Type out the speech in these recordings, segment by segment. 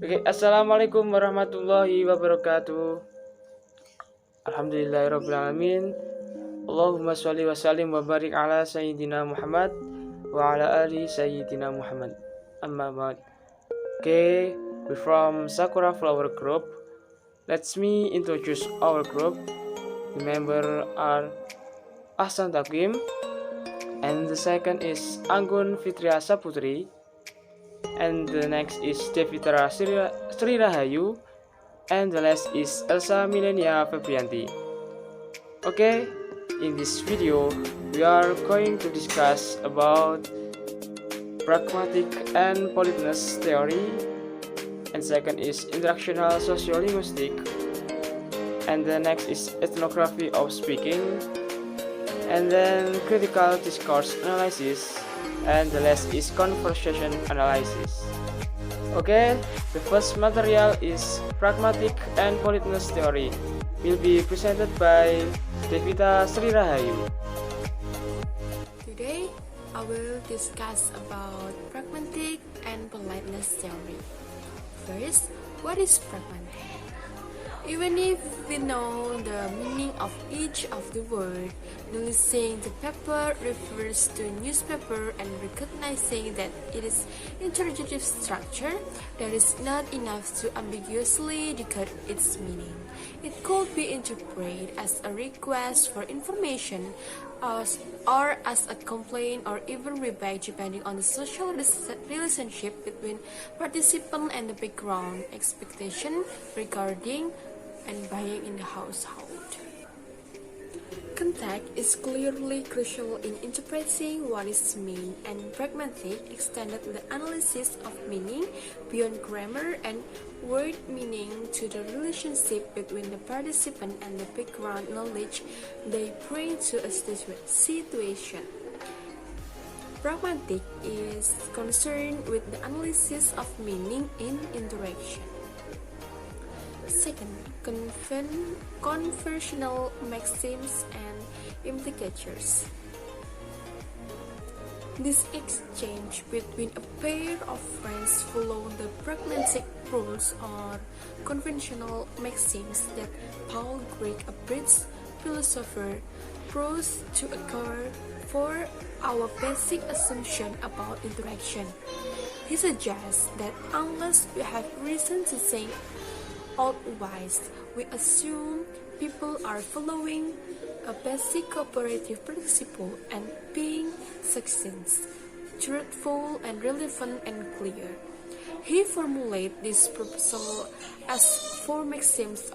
Oke, assalamualaikum warahmatullahi wabarakatuh. Alhamdulillahirobbilalamin. Allahumma sholli wa sallim wa barik ala sayyidina Muhammad wa ala ali sayyidina Muhammad. Amma ba'd. Okay, we're from Sakura Flower Group. Let's me introduce our group. The member are Ahsan Takim, and the second is Anggun Fitria Saputri, and the next is Devitra Sri Rahayu, and the last is Elsa Milenia Febrianti. Okay, in this video we are going to discuss about pragmatic and politeness theory, and second is interactional sociolinguistic, and the next is ethnography of speaking, and then critical discourse analysis, and the last is conversation analysis. Okay, the first material is pragmatic and politeness theory, will be presented by Devita Sri Rahayu. Today, I will discuss about pragmatic and politeness theory. First, what is pragmatic? Even if we know the meaning of each of the word, noticing the paper refers to newspaper and recognizing that it is interrogative structure, that is not enough to ambiguously decode its meaning. It could be interpreted as a request for information, or as a complaint, or even rebuke, depending on the social relationship between participant and the background expectation regarding and buying in the household. Context is clearly crucial in interpreting what is meant, and pragmatic extended the analysis of meaning beyond grammar and word meaning to the relationship between the participant and the background knowledge they bring to a situation. Pragmatic is concerned with the analysis of meaning in interaction. Second, conversational maxims and implicatures. This exchange between a pair of friends follow the pragmatic rules or conventional maxims that Paul Gregg, a British philosopher, proposed to occur for our basic assumption about interaction. He suggests that unless we have reason to think otherwise, we assume people are following a basic cooperative principle and being succinct, truthful, and relevant and clear. He formulated this proposal as four maxims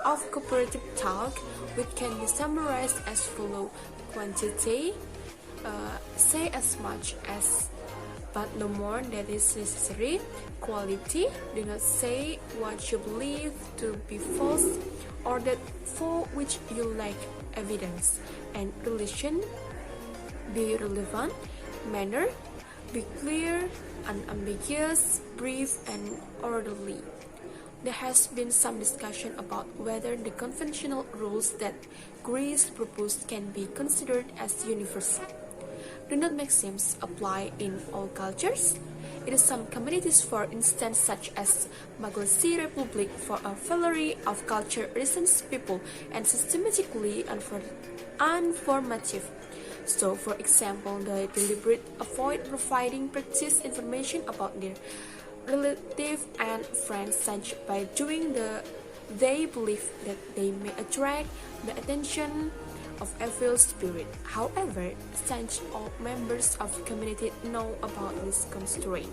of cooperative talk, which can be summarized as follows: quantity, say as much as but no more than is necessary; quality, do not say what you believe to be false or that for which you lack evidence; and relation, be relevant; manner, be clear, unambiguous, brief, and orderly. There has been some discussion about whether the conventional rules that Gregg proposed can be considered as universal. Do not maxims apply in all cultures? In some communities, for instance, such as Malaysia Republic, for a variety of culture reasons people and systematically informative. So, for example, they deliberately avoid providing precise information about their relatives and friends such by doing they believe that they may attract the attention of evil spirit. However, since all members of the community know about this constraint,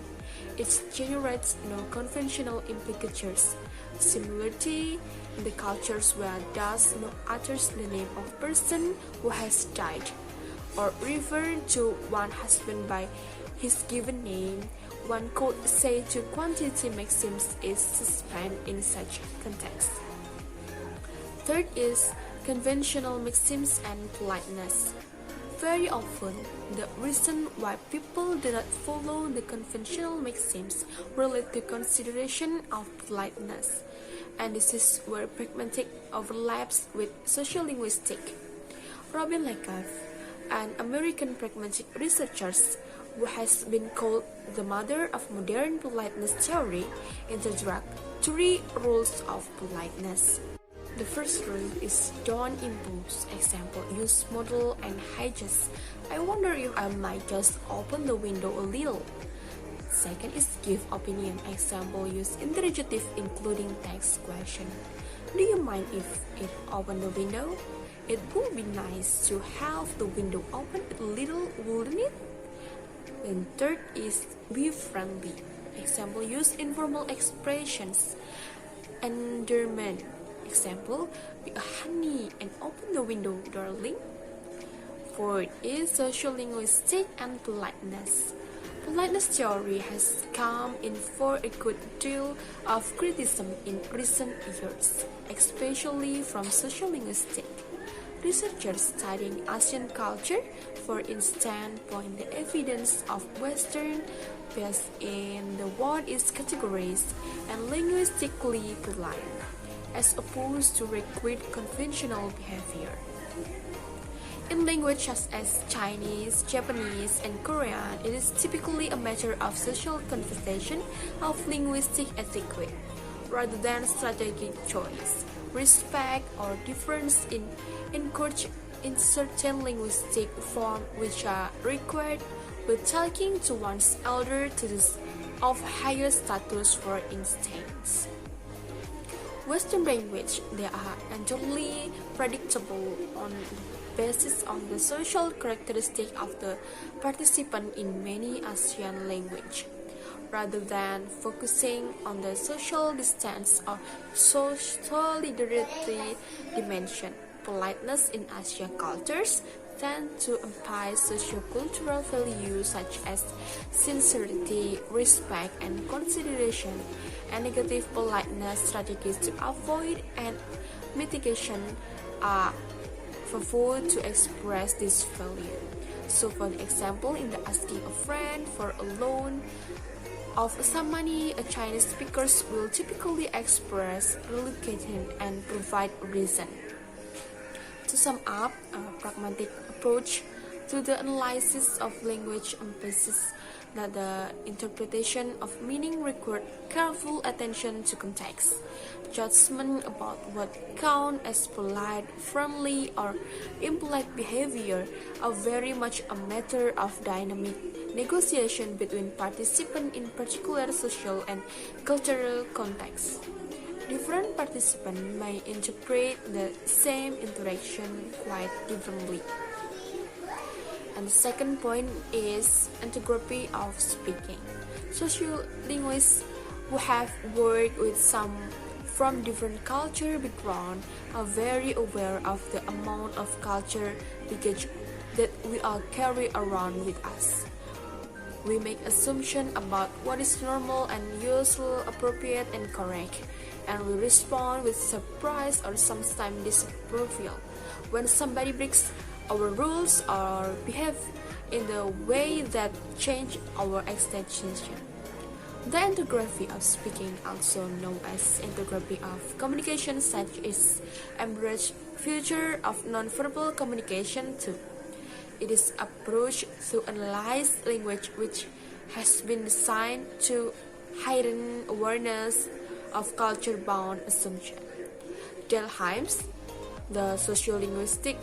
it generates no conventional implicatures. Similarity in the cultures where does not utters the name of person who has died, or refer to one husband by his given name, one could say to quantity maxims is suspended in such context. Third is conventional maxims and politeness. Very often, the reason why people do not follow the conventional maxims relate to consideration of politeness, and this is where pragmatic overlaps with sociolinguistic. Robin Lakoff, an American pragmatic researcher, who has been called the mother of modern politeness theory, introduced 3 rules of politeness. The first rule is don't impose. Example, use modal and hijack. I wonder if I might just open the window a little. Second is give opinion. Example, use interrogative including text question. Do you mind if it open the window? It would be nice to have the window open a little, wouldn't it? And third is be friendly. Example, use informal expressions. Endearment. Example, be a honey and open the window, darling. Fourth is sociolinguistic and politeness. Politeness theory has come in for a good deal of criticism in recent years, especially from sociolinguistics. Researchers studying Asian culture, for instance, point the evidence of Western based in the world is categorized and linguistically polite, as opposed to required conventional behavior. In languages such as Chinese, Japanese, and Korean, it is typically a matter of social conversation of linguistic etiquette, rather than strategic choice. Respect or difference in encouraged in certain linguistic forms which are required with talking to one's elder to those of higher status, for instance. Western language, they are entirely predictable on the basis of the social characteristic of the participant in many Asian languages, rather than focusing on the social distance or solidarity dimension. Politeness in Asian cultures tend to imply sociocultural values such as sincerity, respect, and consideration, and negative politeness strategies to avoid and mitigation are found to express this value. So, for example, in the asking a friend for a loan of some money, a Chinese speaker will typically express reluctance and provide reason. To sum up, a pragmatic approach to the analysis of language emphasizes that the interpretation of meaning requires careful attention to context. Judgment about what counts as polite, friendly, or impolite behavior are very much a matter of dynamic negotiation between participants in particular social and cultural contexts. Different participants may interpret the same interaction quite differently. And the second point is anthropography of speaking. Sociolinguists who have worked with some from different culture backgrounds are very aware of the amount of culture baggage that we all carry around with us. We make assumptions about what is normal and useful, appropriate, and correct, and we respond with surprise or sometimes disapproval when somebody breaks our rules or behave in the way that change our expectation. The ethnography of speaking, also known as ethnography of communication, such as embrace future of nonverbal communication too. It is approach to analyze language which has been designed to heighten awareness of culture-bound assumption. Delheims, the sociolinguistic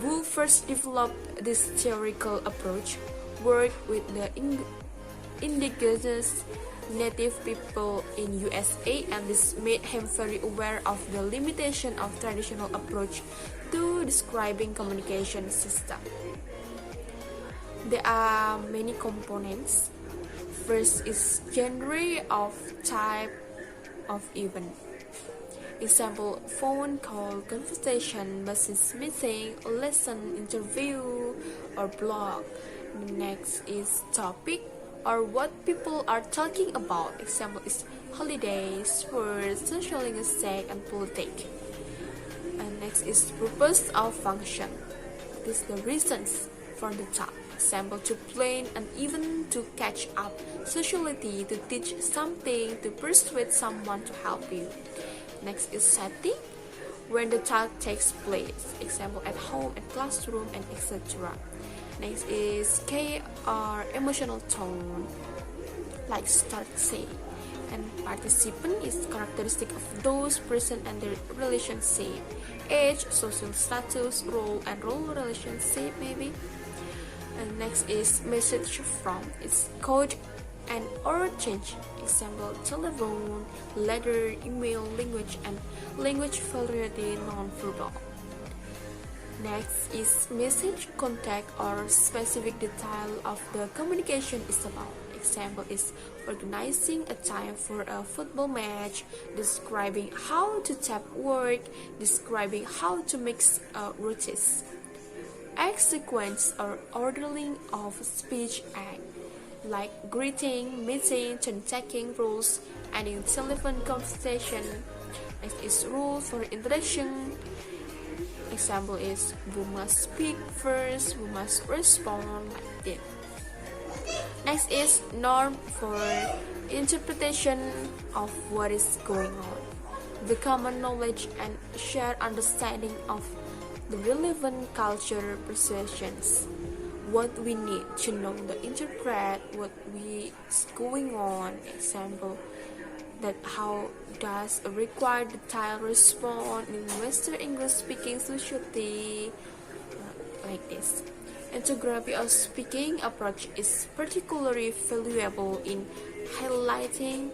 who first developed this theoretical approach, worked with the indigenous native people in USA, and this made him very aware of the limitation of traditional approach to describing communication system. There are many components. First is genre of type of event. Example, phone call, conversation, business meeting, lesson, interview, or blog. The next is topic or what people are talking about. Example is holidays, sports, social linguistics, and politics. And next is purpose of function. This is the reasons for the talk. Example, to plan and even to catch up. Sociality, to teach something, to persuade someone to help you. Next is setting, when the talk takes place. Example, at home, at classroom, and etc. Next is K or emotional tone, like start say. And participant is characteristic of those present and their relationship, age, social status, role and role relationship maybe. And next is message from, it's code and or change, example telephone, letter, email, language and language variety non-verbal. Next is message, contact or specific detail of the communication is about. Example is organizing a time for a football match, describing how to type work, describing how to mix routines. Act sequence or ordering of speech act, like greeting, meeting, turn-taking rules, and in telephone conversation. Next is rule for interaction. Example is we must speak first, we must respond like that. Next is norm for interpretation of what is going on, the common knowledge and shared understanding of the relevant culture perceptions. What we need to know to interpret what is going on. Example, that how does a required detailed response in Western English speaking society, like this. Integrity of speaking approach is particularly valuable in highlighting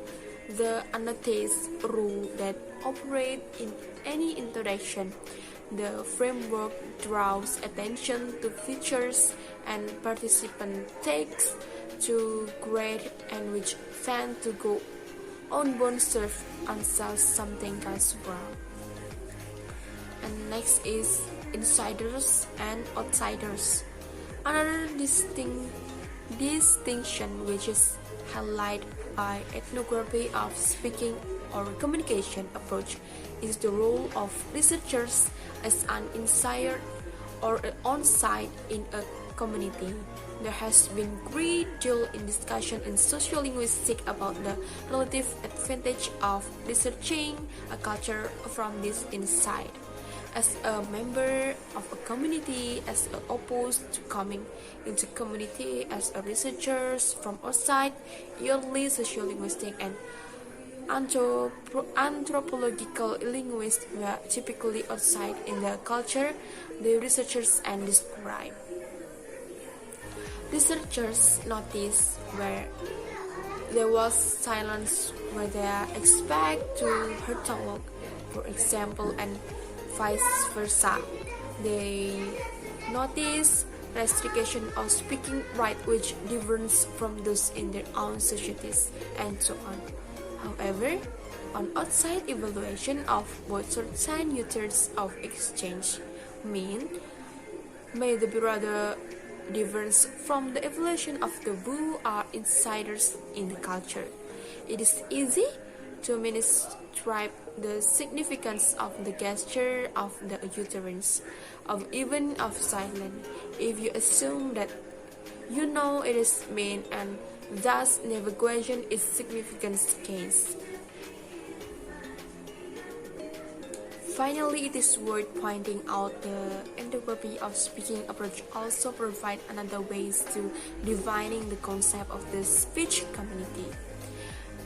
the unnoticed rule that operate in any interaction. The framework draws attention to features and participant takes to grade and which tend to go unbound serve until something goes wrong. And next is insiders and outsiders. Another distinction which is highlighted by ethnography of speaking or communication approach is the role of researchers as an insider or an on-site in a community. There has been great deal in discussion in sociolinguistics about the relative advantage of researching a culture from this inside. As a member of a community, as opposed to coming into community as a researchers from outside, early sociolinguistic and anthropological linguists were typically outside in the culture the researchers and describe. Researchers noticed where there was silence where they expect to hear talk, for example, and vice versa. They notice restriction of speaking right which differs from those in their own societies, and so on. However, on outside evaluation of both certain methods of exchange may be rather difference from the evaluation of the who are insiders in the culture. It is easy to misdescribe the significance of the gesture of the utterance, of even of silence, if you assume that you know it is meant and thus never question its significance case. Finally, it is worth pointing out the ethnography of speaking approach also provide another ways to defining the concept of the speech community.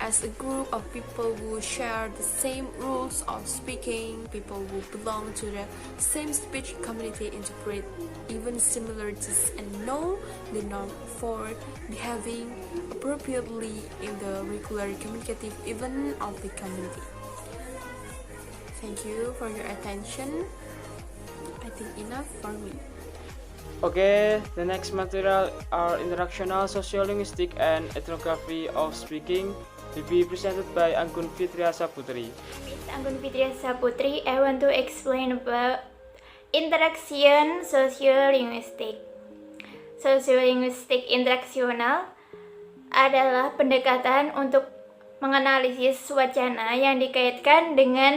As a group of people who share the same rules of speaking, people who belong to the same speech community interpret even similarities and know the norm for behaving appropriately in the regular communicative event of the community. Thank you for your attention. I think enough for me. Okay, the next material are interactional sociolinguistic and ethnography of speaking will be presented by Anggun Fitria Saputri. Anggun Fitria Saputri, I want to explain about interaction sociolinguistic. Sociolinguistik interaksional adalah pendekatan untuk menganalisis wacana yang dikaitkan dengan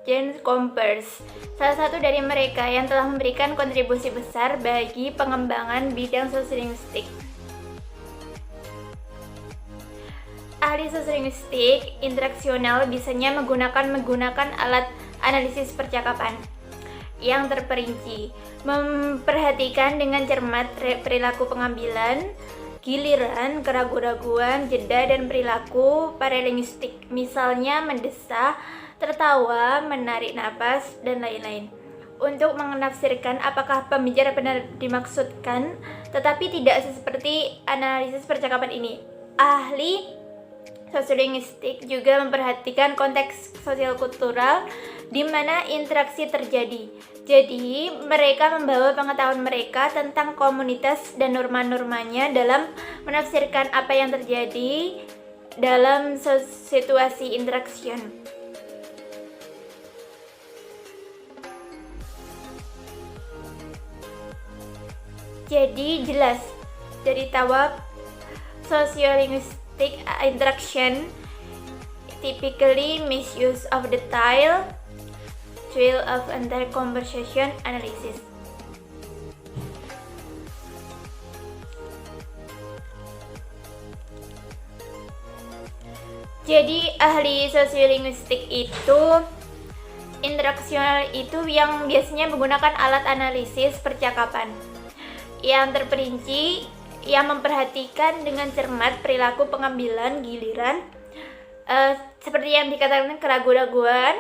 James Compers, salah satu dari mereka yang telah memberikan kontribusi besar bagi pengembangan bidang sosiolinguistik. Ahli sosiolinguistik interaksional biasanya menggunakan alat analisis percakapan. yang terperinci, memperhatikan dengan cermat perilaku pengambilan, giliran, keraguan-raguan, jeda, dan perilaku paralinguistik, misalnya mendesah, tertawa, menarik napas, dan lain-lain, untuk menafsirkan apakah pembicara benar dimaksudkan, tetapi tidak seperti analisis percakapan ini. Ahli sosiolinguistik juga memperhatikan konteks sosial kultural di mana interaksi terjadi. Jadi, mereka membawa pengetahuan mereka tentang komunitas dan norma-normanya dalam menafsirkan apa yang terjadi dalam situasi interaksi. Jadi, jelas dari tawab sociolinguistic interaction typically misuse of the tool of anti-conversation analysis. Jadi ahli sosiolinguistik itu interaksional itu yang biasanya menggunakan alat analisis percakapan yang terperinci, yang memperhatikan dengan cermat perilaku pengambilan giliran, seperti yang dikatakan keraguan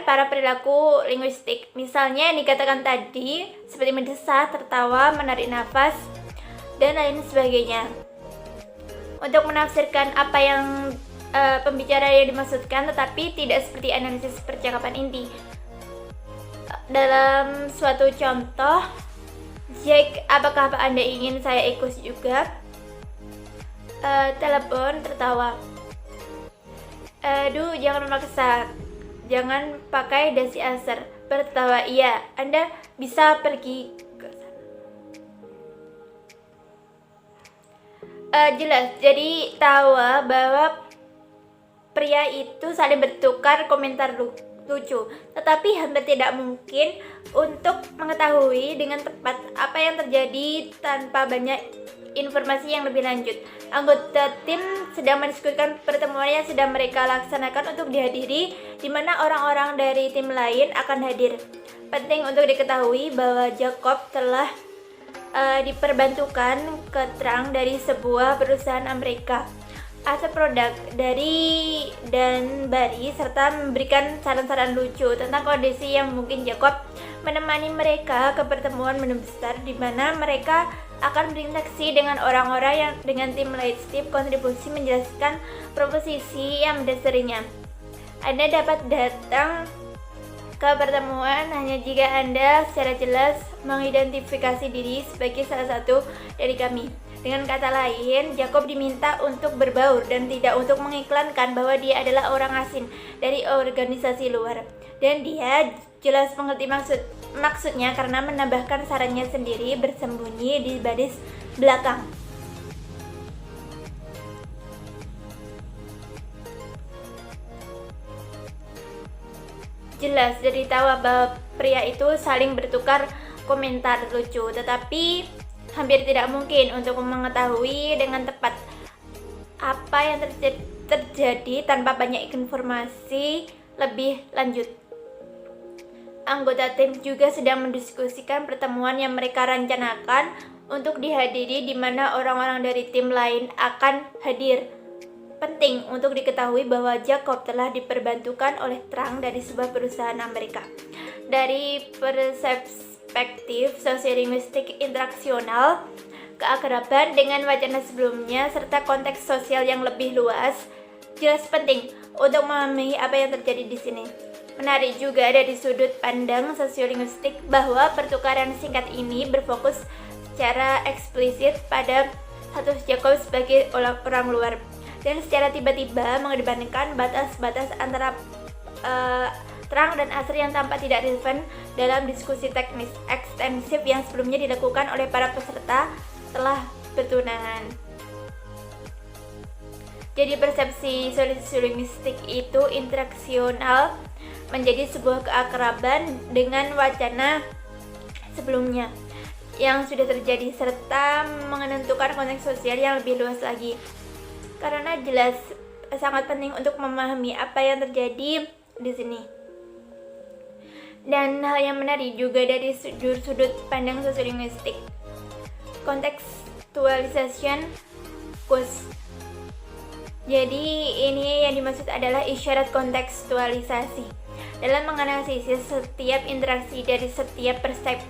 para perilaku linguistik. Misalnya yang dikatakan tadi seperti mendesah, tertawa, menarik nafas, dan lain sebagainya. Untuk menafsirkan apa yang pembicara yang dimaksudkan, tetapi tidak seperti analisis percakapan inti. Dalam suatu contoh, Jack, apakah Anda ingin saya ikut juga? Telepon, tertawa. Aduh, jangan memaksa. Jangan pakai dasi aser. Bertawa, iya. Anda bisa pergi ke sana. Jelas, jadi tawa bahwa pria itu saling bertukar komentar lucu, tetapi hampir tidak mungkin untuk mengetahui dengan tepat apa yang terjadi tanpa banyak informasi yang lebih lanjut. Anggota tim sedang mendiskusikan pertemuan yang sedang mereka laksanakan untuk dihadiri, di mana orang-orang dari tim lain akan hadir. Penting untuk diketahui bahwa Jacob telah diperbantukan keterangan dari sebuah perusahaan Amerika as a product dari dan Barry, serta memberikan saran-saran lucu tentang kondisi yang mungkin Jacob menemani mereka ke pertemuan menu besar di mana mereka akan berinteraksi dengan orang-orang yang dengan tim leadership kontribusi menjelaskan proposisi yang mendasarinya. Anda dapat datang ke pertemuan hanya jika Anda secara jelas mengidentifikasi diri sebagai salah satu dari kami. Dengan kata lain, Jacob diminta untuk berbaur dan tidak untuk mengiklankan bahwa dia adalah orang asing dari organisasi luar. Dan dia jelas mengerti maksudnya karena menambahkan sarannya sendiri bersembunyi di baris belakang. Jelas dari tahu bahwa pria itu saling bertukar komentar lucu, tetapi hampir tidak mungkin untuk mengetahui dengan tepat apa yang terjadi tanpa banyak informasi lebih lanjut. Anggota tim juga sedang mendiskusikan pertemuan yang mereka rencanakan untuk dihadiri, di mana orang-orang dari tim lain akan hadir. Penting untuk diketahui bahwa Jacob telah diperbantukan oleh terang dari sebuah perusahaan Amerika. Dari perspektif sosiolinguistik interaksional, keakraban dengan wacana sebelumnya serta konteks sosial yang lebih luas jelas penting untuk memahami apa yang terjadi di sini. Menarik juga dari sudut pandang sosiolinguistik bahwa pertukaran singkat ini berfokus secara eksplisit pada status Jacob sebagai orang luar dan secara tiba-tiba mengedepankan batas-batas antara terang dan asli yang tampak tidak relevan dalam diskusi teknis ekstensif yang sebelumnya dilakukan oleh para peserta setelah bertunangan. Jadi persepsi sosiolinguistik itu interaksional menjadi sebuah keakraban dengan wacana sebelumnya yang sudah terjadi serta menentukan konteks sosial yang lebih luas lagi. Karena jelas sangat penting untuk memahami apa yang terjadi di sini. Dan hal yang menarik juga dari sudut pandang sosiolinguistik, contextualization cues. Jadi ini yang dimaksud adalah isyarat kontekstualisasi. Dalam menganalisis setiap interaksi dari setiap perspektif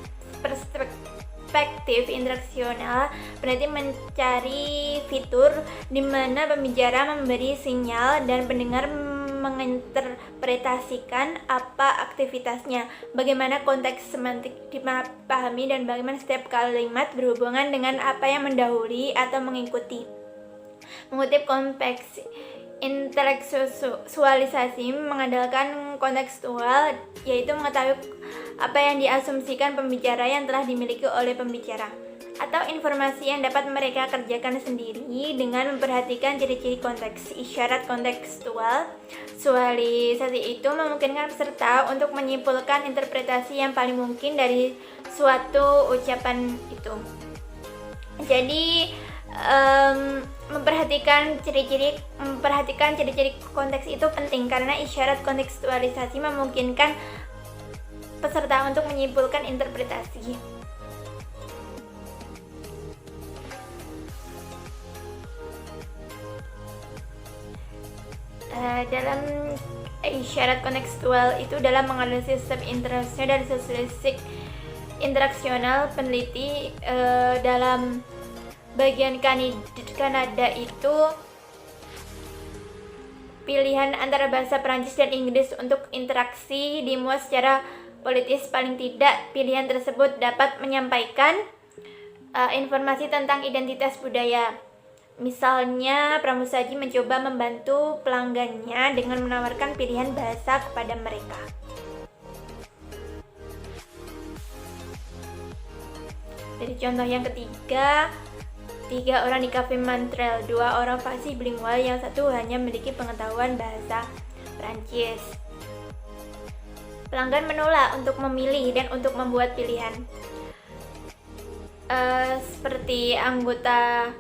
interaksional, peneliti mencari fitur di mana pembicara memberi sinyal dan pendengar menginterpretasikan apa aktivitasnya, bagaimana konteks semantik dipahami, dan bagaimana setiap kalimat berhubungan dengan apa yang mendahului atau mengikuti. Mengutip konteks intelektualisasi mengandalkan kontekstual, yaitu mengetahui apa yang diasumsikan pembicara yang telah dimiliki oleh pembicara, atau informasi yang dapat mereka kerjakan sendiri dengan memperhatikan ciri-ciri konteks. Isyarat kontekstual sualisasi itu memungkinkan peserta untuk menyimpulkan interpretasi yang paling mungkin dari suatu ucapan itu. Jadi memperhatikan ciri-ciri konteks itu penting karena isyarat kontekstualisasi memungkinkan peserta untuk menyimpulkan interpretasi. Dalam isyarat kontekstual itu dalam menganalisis sistem interasional dan sosialistik interaksional, peneliti dalam bagian Kanada itu pilihan antara bahasa Perancis dan Inggris untuk interaksi dimuat secara politis. Paling tidak pilihan tersebut dapat menyampaikan informasi tentang identitas budaya. Misalnya, pramusaji mencoba membantu pelanggannya dengan menawarkan pilihan bahasa kepada mereka. Dari contoh yang ketiga, 3 orang di kafe Montreal, 2 orang fasih bilingual, yang satu hanya memiliki pengetahuan bahasa Prancis. Pelanggan menolak untuk memilih dan untuk membuat pilihan. Seperti anggota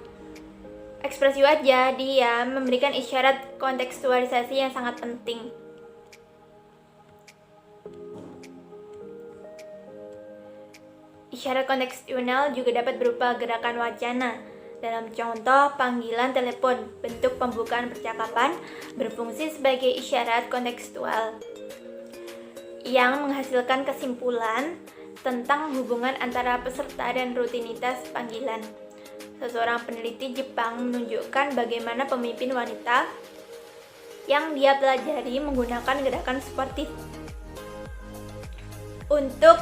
ekspresi wajah, dia memberikan isyarat kontekstualisasi yang sangat penting. Isyarat kontekstual juga dapat berupa gerakan wacana. Dalam contoh panggilan telepon, bentuk pembukaan percakapan berfungsi sebagai isyarat kontekstual yang menghasilkan kesimpulan tentang hubungan antara peserta dan rutinitas panggilan. Seseorang peneliti Jepang menunjukkan bagaimana pemimpin wanita yang dia pelajari menggunakan gerakan sportif untuk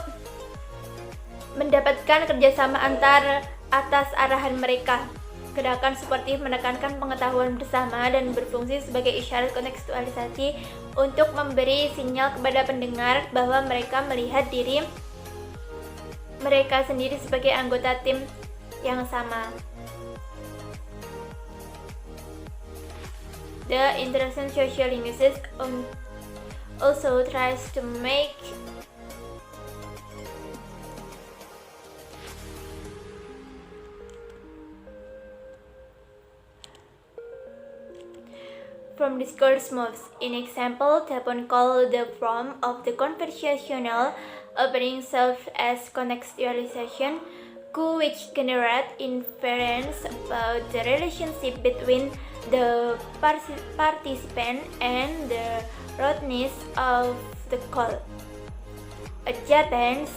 mendapatkan kerjasama antar atas arahan mereka. Gerakan sportif menekankan pengetahuan bersama dan berfungsi sebagai isyarat kontekstualisasi untuk memberi sinyal kepada pendengar bahwa mereka melihat diri mereka sendiri sebagai anggota tim yang sama. The interaction sociolinguistics also tries to make from discourse moves. In example, telephone call, the form of the conversational opening serves as contextualization, which generate inference about the relationship between the participant and the rudeness of the call. A Japanese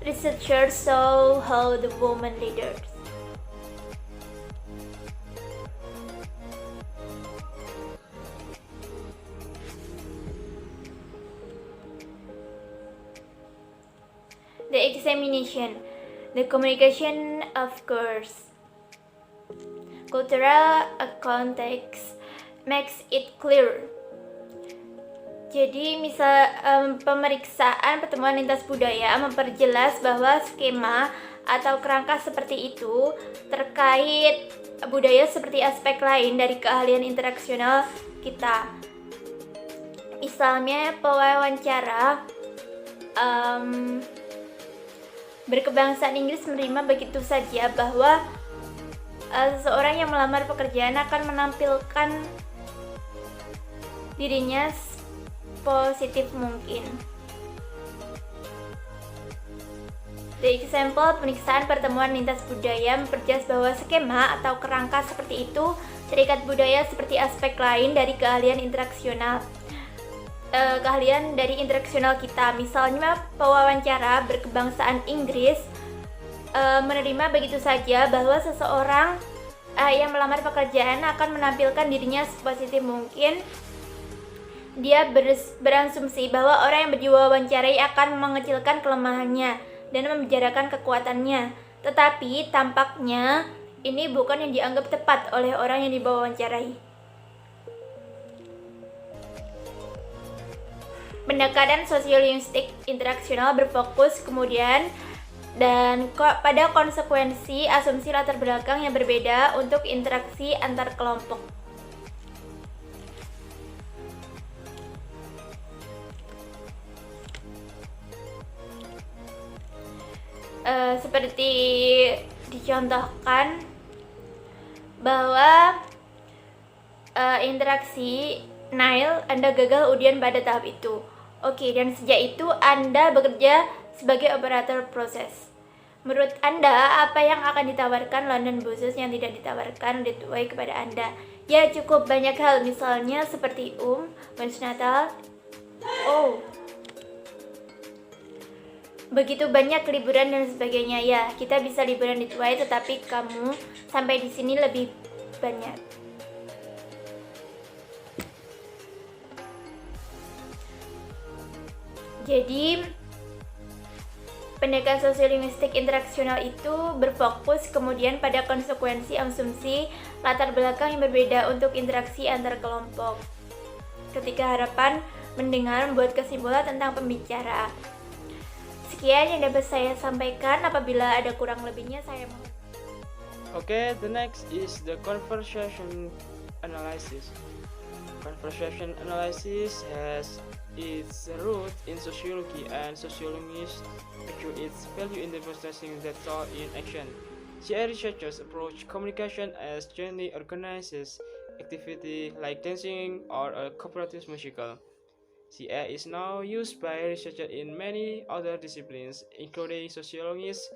researcher saw how the woman leaders the examination, the communication of course. Cultural context makes it clear. Jadi pemeriksaan pertemuan lintas budaya memperjelas bahwa skema atau kerangka seperti itu terkait budaya seperti aspek lain dari keahlian interaksional kita. Misalnya pewawancara berkebangsaan Inggris menerima begitu saja bahwa seseorang yang melamar pekerjaan akan menampilkan dirinya sepositif mungkin. The example, pemeriksaan pertemuan lintas budaya memperjelas bahwa skema atau kerangka seperti itu terikat budaya seperti aspek lain dari keahlian interaksional. Kita, misalnya pewawancara berkebangsaan Inggris menerima begitu saja bahwa seseorang yang melamar pekerjaan akan menampilkan dirinya sepositif mungkin. Dia berasumsi bahwa orang yang diwawancarai akan mengecilkan kelemahannya dan membicarakan kekuatannya, tetapi tampaknya ini bukan yang dianggap tepat oleh orang yang diwawancarai. Pendekatan sosiolinguistik interaksional berfokus kemudian dan pada konsekuensi asumsi latar belakang yang berbeda untuk interaksi antar kelompok. Seperti dicontohkan bahwa interaksi Nail, Anda gagal ujian pada tahap itu. Oke, dan sejak itu Anda bekerja sebagai operator proses. Menurut Anda, apa yang akan ditawarkan London Buses yang tidak ditawarkan Ridgeway kepada Anda? Ya, cukup banyak hal, misalnya seperti bonus Natal. Begitu banyak liburan dan sebagainya. Ya, kita bisa liburan di Ridgeway, tetapi kamu sampai di sini lebih banyak. Jadi, pendekatan sosiolinguistik interaksional itu berfokus kemudian pada konsekuensi asumsi latar belakang yang berbeda untuk interaksi antar kelompok. Ketika harapan mendengar membuat kesimpulan tentang pembicara. Sekian yang dapat saya sampaikan. Apabila ada kurang lebihnya saya mohon. Okay, the next is the conversation analysis. Conversation analysis has its root in sociology, and sociologists argue its value in demonstrating that thought in action. CA researchers approach communication as jointly organized activity like dancing or a cooperative musical. CA is now used by researchers in many other disciplines, including sociologists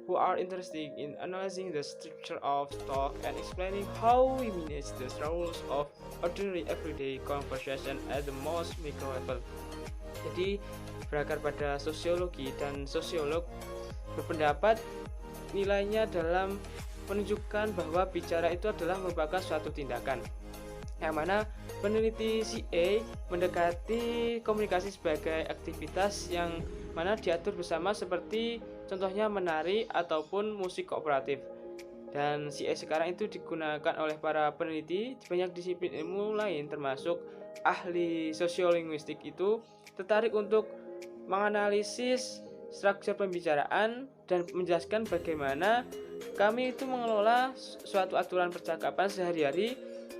who are interested in analyzing the structure of talk and explaining how we manage the struggles of ordinary everyday conversation at the most micro level. Jadi, berakar pada sosiologi dan sosiolog berpendapat nilainya dalam menunjukkan bahwa bicara itu adalah merupakan suatu tindakan, yang mana peneliti CA mendekati komunikasi sebagai aktivitas yang mana diatur bersama seperti contohnya menari ataupun musik kooperatif. Dan CA sekarang itu digunakan oleh para peneliti di banyak disiplin ilmu lain, termasuk ahli sosiolinguistik itu tertarik untuk menganalisis struktur pembicaraan dan menjelaskan bagaimana kami itu mengelola suatu aturan percakapan sehari-hari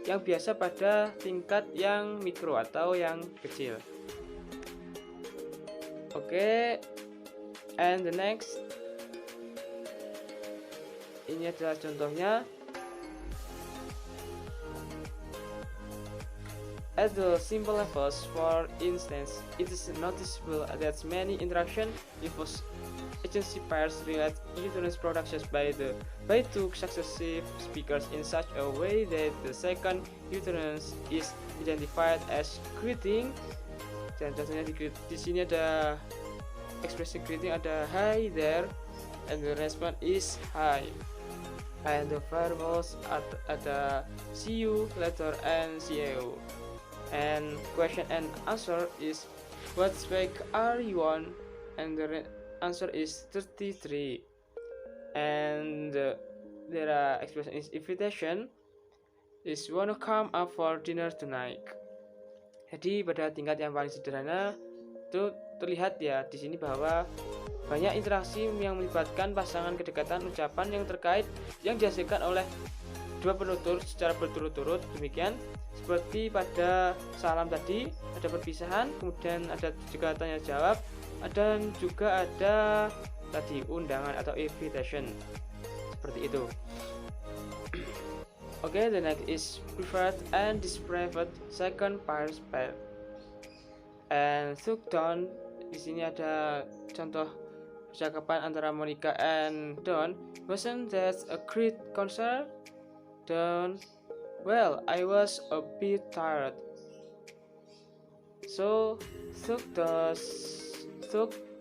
yang biasa pada tingkat yang mikro atau yang kecil. Oke, and the next, ini adalah contohnya. At the simple levels, for instance, it is noticeable that many interaction involves agency pairs relate utterance productions by two successive speakers in such a way that the second utterance is identified as greeting. Dan contohnya di sini ada ekspresi greeting, ada hi there, and the response is hi. And the verbals ada see you later and see you. And question and answer is what spec are you on, and the answer is 33. And there are expression is invitation is wanna come up for dinner tonight. Jadi pada tingkat yang paling sederhana itu terlihat ya di sini bahwa banyak interaksi yang melibatkan pasangan kedekatan ucapan yang terkait yang dihasilkan oleh dua penutur secara berturut-turut. Demikian seperti pada salam tadi ada perpisahan, kemudian ada juga tanya jawab, dan juga ada tadi undangan atau invitation seperti itu. Okay, the next is preferred and dispreferred second pair spell. And took down. Di sini ada contoh percakapan antara Monica and Don. Wasn't that a great concert? Don, well, I was a bit tired. So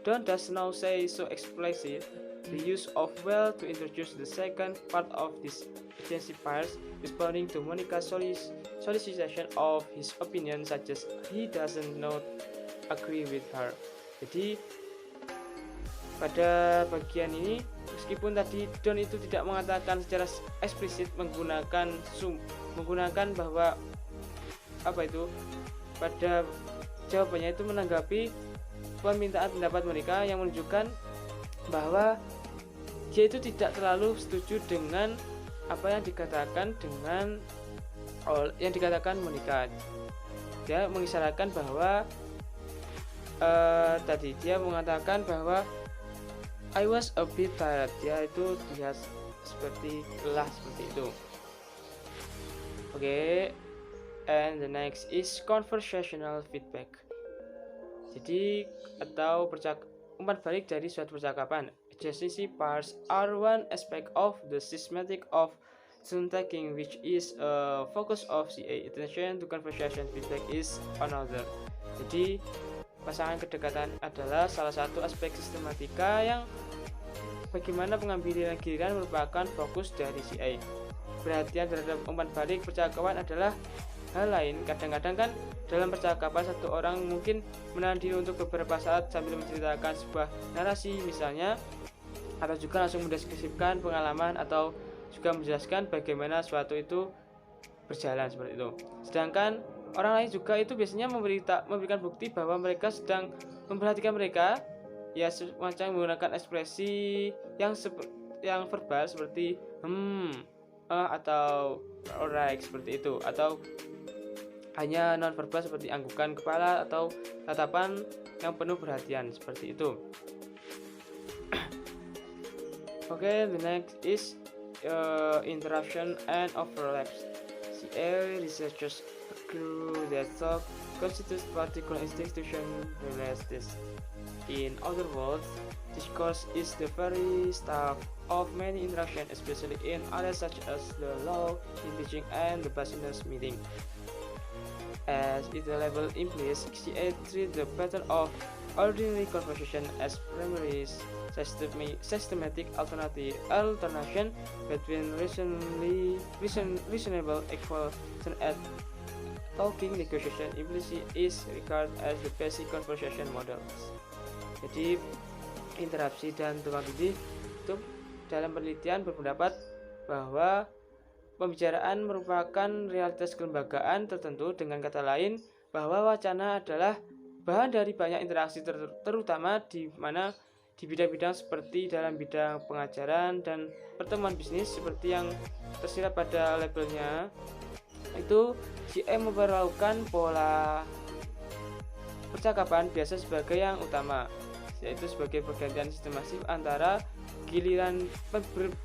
Don does now say so explicit. The use of well to introduce the second part of this agency Pierce, responding to Monica's solicitation of his opinion, such as he doesn't not agree with her. Jadi pada bagian ini, meskipun tadi Don itu tidak mengatakan secara eksplisit menggunakan bahwa apa itu, pada jawabannya itu menanggapi permintaan pendapat Monica yang menunjukkan bahwa dia itu tidak terlalu setuju dengan apa yang dikatakan Monica. Dia mengisyaratkan bahwa tadi dia mengatakan bahwa I was a bit tired. Dia itu terlihat seperti lelah seperti itu. Oke. And the next is conversational feedback. Jadi atau umpan balik dari suatu percakapan. Agency parts are one aspect of the systematic of tone taking, which is a focus of CA. Attention to conversation feedback is another. Jadi pasangan kedekatan adalah salah satu aspek sistematika yang bagaimana pengambilan giliran merupakan fokus dari CA. Perhatian terhadap umpan balik percakapan adalah hal lain. Kadang-kadang kan dalam percakapan satu orang mungkin menahan diri untuk beberapa saat sambil menceritakan sebuah narasi misalnya, atau juga langsung mendeskripsikan pengalaman atau juga menjelaskan bagaimana suatu itu berjalan seperti itu. Sedangkan orang lain juga itu biasanya memberikan bukti bahwa mereka sedang memperhatikan mereka, ya semacam menggunakan ekspresi yang verbal seperti atau alright seperti itu, atau hanya non verbal seperti anggukan kepala atau tatapan yang penuh perhatian seperti itu. Okay, the next is interruption and overlaps. CA researchers agree that talk constitutes particular institution related. In other words, discourse is the very stuff of many interaction, especially in areas such as the law, in teaching, and the business meeting. As its label implies, CA treats the pattern of ordinary conversation as primary systematic alternation between reasonable equation and talking negotiation implicit is regarded as the basic conversation models. Jadi interupsi dan tumpang tindih itu dalam penelitian berpendapat bahwa pembicaraan merupakan realitas kelembagaan tertentu. Dengan kata lain, bahwa wacana adalah bahan dari banyak interaksi terutama di bidang-bidang seperti dalam bidang pengajaran dan pertemuan bisnis seperti yang tersirat pada labelnya. Itu CM memperlakukan pola percakapan biasa sebagai yang utama, yaitu sebagai pergantian sistematis antara giliran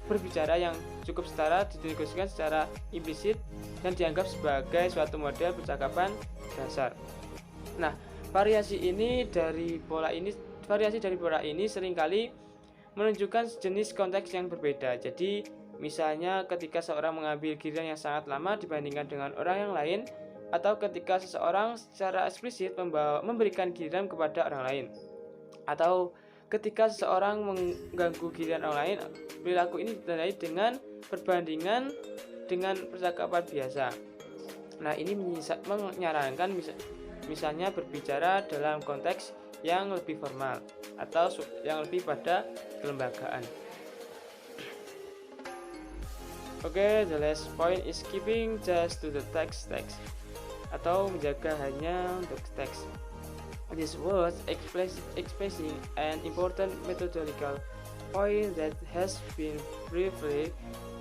berbicara yang cukup setara dinegosiasikan secara implisit dan dianggap sebagai suatu model percakapan dasar. Nah, variasi dari pola ini seringkali menunjukkan jenis konteks yang berbeda. Jadi, misalnya ketika seorang mengambil giliran yang sangat lama dibandingkan dengan orang yang lain, atau ketika seseorang secara eksplisit memberikan giliran kepada orang lain, atau ketika seseorang mengganggu giliran orang lain. Perilaku ini ditandai dengan perbandingan dengan percakapan biasa. Nah, ini menyarankan misalnya berbicara dalam konteks yang lebih formal atau yang lebih pada kelembagaan. Okay, the last point is keeping just to the text atau menjaga hanya untuk teks. This was expressing an important methodological point that has been briefly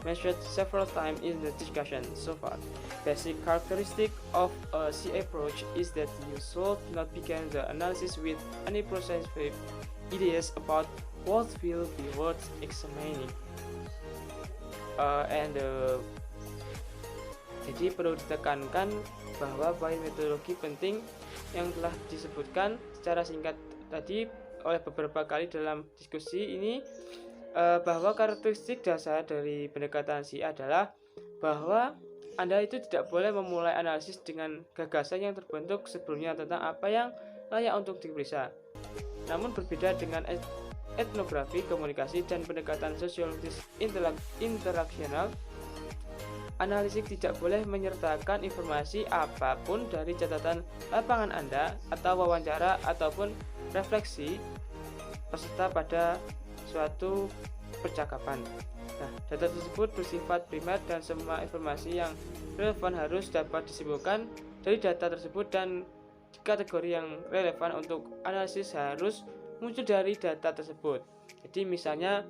mentioned several times in the discussion so far. Basic characteristic of a CA approach is that you should not begin the analysis with any preconceived ideas about what will be worth examining. And the Jadi perlu ditekankan bahwa poin metodologi penting yang telah disebutkan secara singkat tadi oleh beberapa kali dalam diskusi ini, bahwa karakteristik dasar dari pendekatan SI adalah bahwa Anda itu tidak boleh memulai analisis dengan gagasan yang terbentuk sebelumnya tentang apa yang layak untuk diperiksa. Namun berbeda dengan etnografi, komunikasi, dan pendekatan sosiologis interaksional, analisis tidak boleh menyertakan informasi apapun dari catatan lapangan Anda atau wawancara ataupun refleksi peserta pada suatu percakapan. Nah, data tersebut bersifat primer dan semua informasi yang relevan harus dapat disimpulkan dari data tersebut, dan kategori yang relevan untuk analisis harus muncul dari data tersebut. Jadi misalnya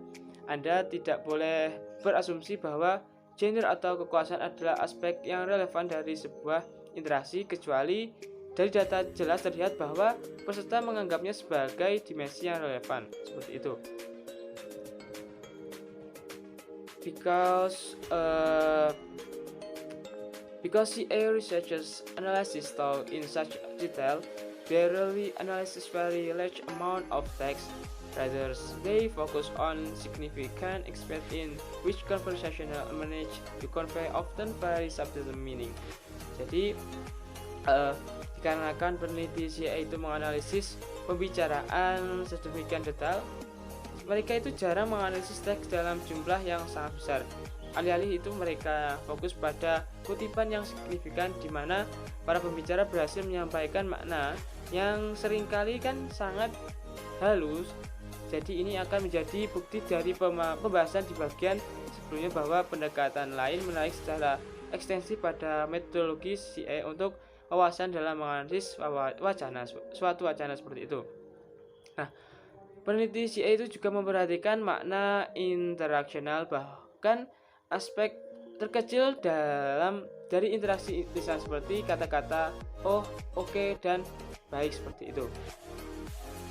Anda tidak boleh berasumsi bahwa gender atau kekuasaan adalah aspek yang relevan dari sebuah interaksi kecuali dari data jelas terlihat bahwa peserta menganggapnya sebagai dimensi yang relevan. Seperti itu. Because CA researchers analysis talk in such detail, they rarely analyze very large amount of text. Rather, they focus on significant aspects in which conversational manage to convey often very subtle meaning. Jadi, dikarenakan peneliti CA itu menganalisis pembicaraan sedemikian detail, mereka itu jarang menganalisis teks dalam jumlah yang sangat besar. Alih-alih itu mereka fokus pada kutipan yang signifikan di mana para pembicara berhasil menyampaikan makna yang seringkali kan sangat halus. Jadi ini akan menjadi bukti dari pembahasan di bagian sebelumnya bahwa pendekatan lain menarik secara ekstensif pada metodologi CA untuk wawasan dalam menganalisis suatu wacana seperti itu. Nah, peneliti CA itu juga memperhatikan makna interaksional, bahkan aspek terkecil dari interaksi lisan seperti kata-kata oh, oke, dan baik seperti itu.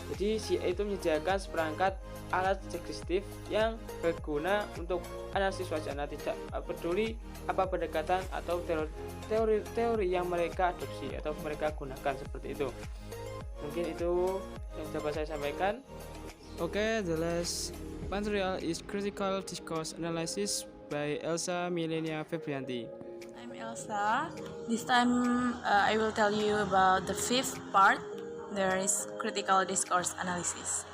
Jadi CA itu menyediakan seperangkat alat deskriptif yang berguna untuk analisis wacana, tidak peduli apa pendekatan atau teori yang mereka adopsi atau mereka gunakan seperti itu. Mungkin itu yang dapat saya sampaikan. Okay, the last material is Critical Discourse Analysis by Elsa Milenia Febrianti. I'm Elsa. This time I will tell you about the fifth part. There is Critical Discourse Analysis.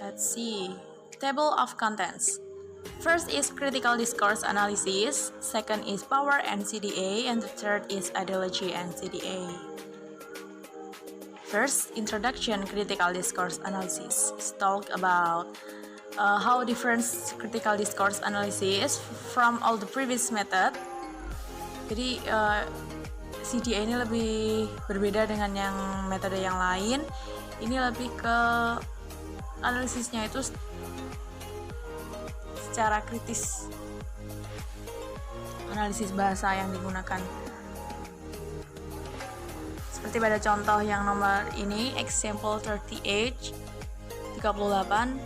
Let's see. Table of Contents. First is Critical Discourse Analysis, second is Power and CDA, and the third is Ideology and CDA. First, Introduction Critical Discourse Analysis. Let's talk about how different critical discourse analysis from all the previous method. Jadi CDA ini lebih berbeda dengan yang metode yang lain. Ini lebih ke analisisnya itu secara kritis, analisis bahasa yang digunakan. Seperti pada contoh yang nomor ini, example 38,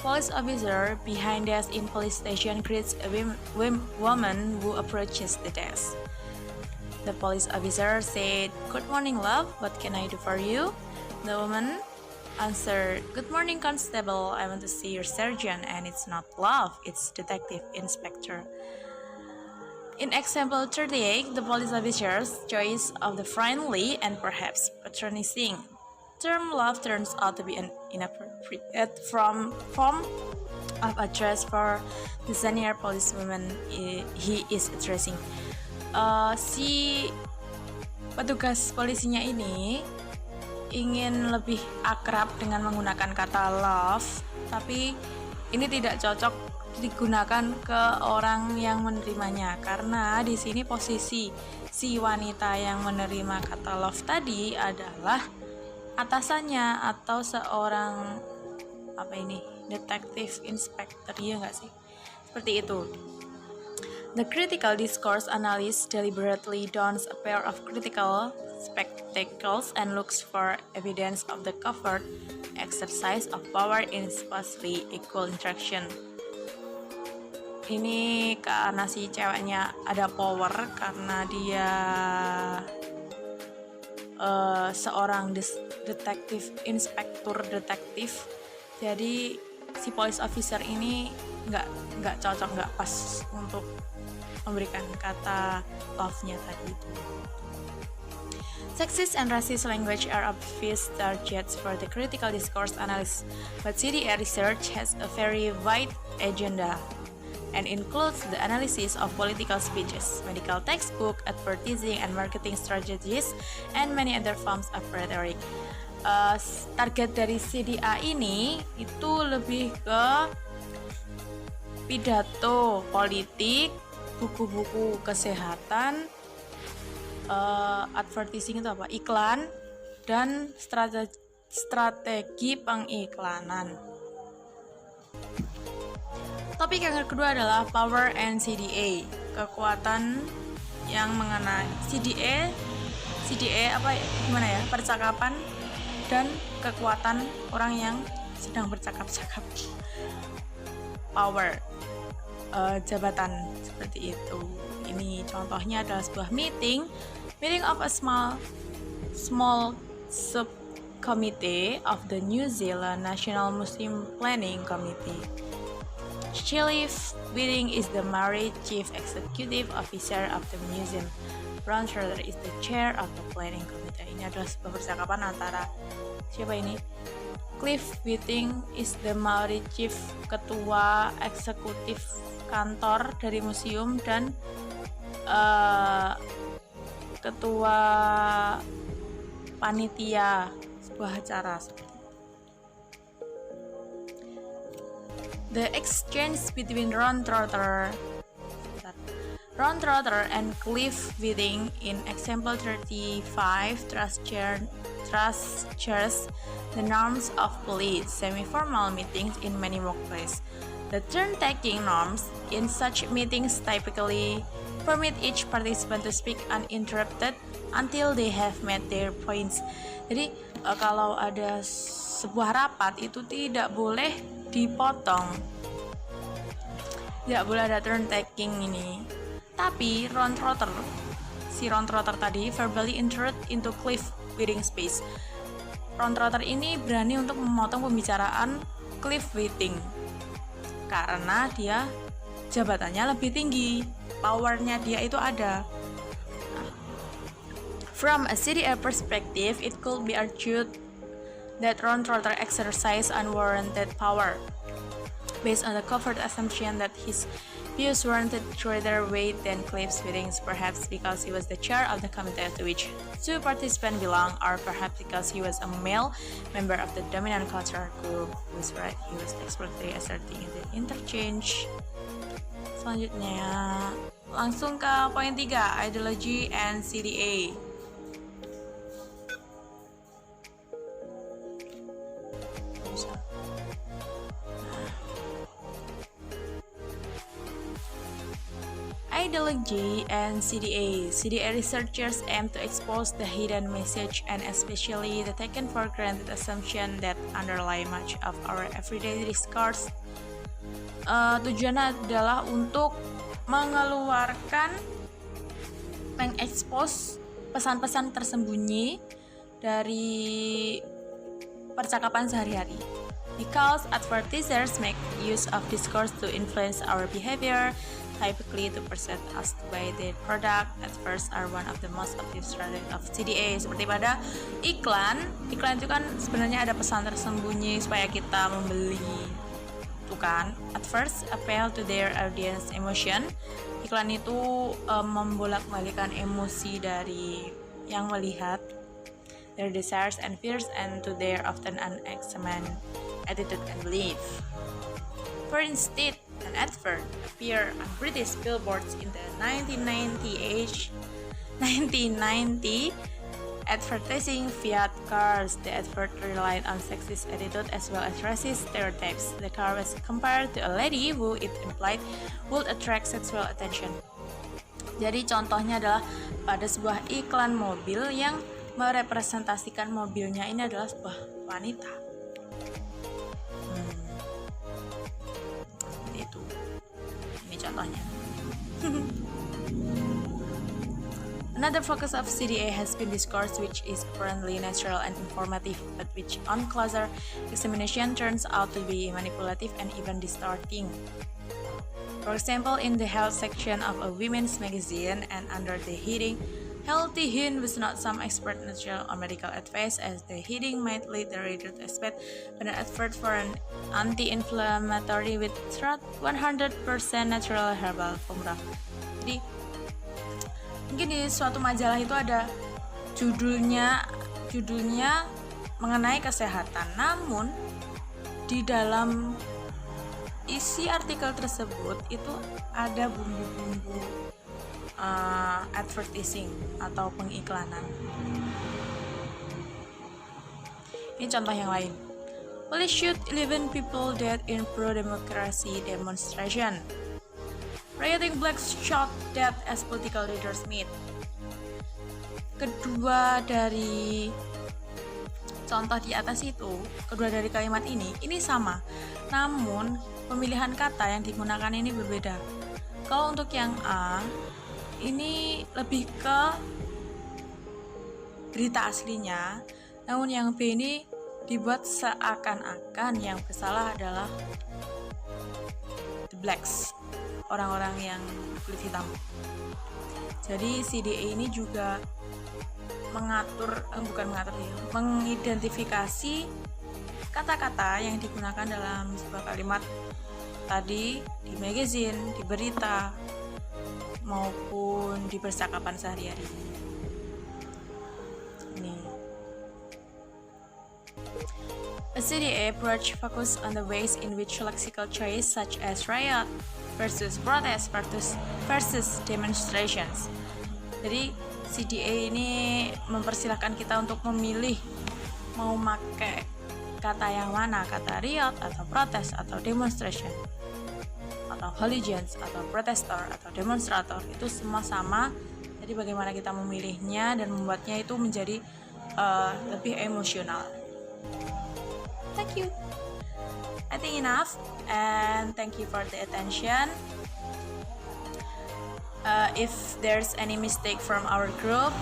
police officer behind desk in police station greets a woman who approaches the desk. The police officer said, "Good morning, love. What can I do for you?" The woman answered, "Good morning, constable. I want to see your sergeant, and it's not love, it's detective inspector." In example 38, the police officer's choice of the friendly and perhaps patronizing term love turns out to be an inappropriate form of address for the senior policewoman he is addressing. Si petugas polisinya ini ingin lebih akrab dengan menggunakan kata love, tapi ini tidak cocok digunakan ke orang yang menerimanya, karena di sini posisi si wanita yang menerima kata love tadi adalah atasannya atau seorang detective inspector, ya nggak sih? Seperti itu. The critical discourse analyst deliberately dons a pair of critical spectacles and looks for evidence of the covert exercise of power in supposedly equal interaction. Ini karena si ceweknya ada power karena dia seorang inspektur detektif. Jadi si police officer ini nggak cocok, nggak pas untuk memberikan kata love-nya tadi itu. Sexist and racist language are obvious targets for the critical discourse analysis, but CDA research has a very wide agenda and includes the analysis of political speeches, medical textbook, advertising and marketing strategies, and many other forms of rhetoric. Target dari CDA ini itu lebih ke pidato politik, buku-buku kesehatan, advertising itu apa? Iklan, dan strategi pengiklanan. Topik yang kedua adalah Power and CDA, kekuatan yang mengenai CDA apa ya? Gimana ya? Percakapan dan kekuatan orang yang sedang bercakap-cakap. Power, jabatan seperti itu. Ini contohnya adalah sebuah meeting of a small subcommittee of the New Zealand National Museum Planning Committee. Shelley Whiting is the Maori Chief Executive Officer of the museum. Ron Schroeder is the Chair of the Planning Committee. Ini adalah sebuah percakapan antara siapa ini? Cliff Whiting is the Maori Chief, ketua eksekutif kantor dari museum, dan ketua panitia sebuah acara. The exchange between Ron Trotter and Cliff Whiting in example 35 trusts the norms of police semi-formal meetings in many workplaces. The turn-taking norms in such meetings typically permit each participant to speak uninterrupted until they have made their points. Jadi kalau ada sebuah rapat itu tidak boleh dipotong, tidak boleh ada turn-taking ini. Tapi si Ron Trotter tadi verbally interrupt into Cliff Whiting space. Ron Trotter ini berani untuk memotong pembicaraan Cliff Whiting karena dia jabatannya lebih tinggi, powernya dia itu ada. From a CDA perspective, it could be argued that Ron Trotter exercised unwarranted power based on the covert assumption that his views warranted greater weight than Cliff Whiting's, perhaps because he was the chair of the committee to which two participants belong, or perhaps because he was a male member of the dominant cultural group whose right he was explicitly asserting in the interchange. Selanjutnya, langsung ke poin 3, ideology and CDA. Ideology and CDA. CDA researchers aim to expose the hidden message and especially the taken for granted assumption that underlie much of our everyday discourse. Tujuannya adalah untuk mengekspos pesan-pesan tersembunyi dari percakapan sehari-hari. Because advertisers make use of discourse to influence our behavior, typically to persuade us to buy their product. Adverts are one of the most active strategy of CDA. Seperti pada iklan itu kan sebenarnya ada pesan tersembunyi supaya kita membeli. Itu kan, adverts appeal to their audience emotion. Iklan itu membolak-balikan emosi dari yang melihat, their desires and fears, and to their often unexamined attitude and belief. For instance, an advert appeared on British billboards in the 1990 advertising Fiat cars. The advert relied on sexist attitude as well as racist stereotypes. The car was compared to a lady who it implied would attract sexual attention. Jadi contohnya adalah pada sebuah iklan mobil yang merepresentasikan mobilnya ini adalah sebuah wanita. contohnya. Another focus of CDA has been discourse, which is apparently natural and informative, but which on closer examination turns out to be manipulative and even distorting. For example, in the health section of a women's magazine and under the heading Healthy Hin with not some expert natural or medical advice, as the heading might lead the reader to expect an advert for an anti-inflammatory with 100% natural herbal formula. Jadi mungkin di suatu majalah itu ada judulnya mengenai kesehatan, namun di dalam isi artikel tersebut itu ada bumbu-bumbu advertising atau pengiklanan. Ini contoh yang lain. Police shoot 11 people dead in pro-democracy demonstration. Rioting blacks shot dead as political leaders meet. Kedua dari contoh di atas itu, kedua dari kalimat ini sama. Namun, pemilihan kata yang digunakan ini berbeda. Kalau untuk yang A, ini lebih ke berita aslinya. Namun yang B ini dibuat seakan-akan yang bersalah adalah the blacks, orang-orang yang kulit hitam. Jadi CDA ini juga mengidentifikasi kata-kata yang digunakan dalam sebuah kalimat tadi di magazine, di berita, maupun di percakapan sehari-hari. Ini. A CDA approach focus on the ways in which lexical choice such as riot versus protest versus demonstrations. Jadi CDA ini mempersilahkan kita untuk memilih mau pakai kata yang mana, kata riot atau protes atau demonstration atau hooligans atau protestor atau demonstrator, itu semua sama. Jadi bagaimana kita memilihnya dan membuatnya itu menjadi lebih emosional. Thank you. I think enough, and thank you for the attention. If there's any mistake from our group,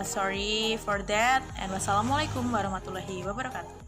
sorry for that, and wassalamualaikum warahmatullahi wabarakatuh.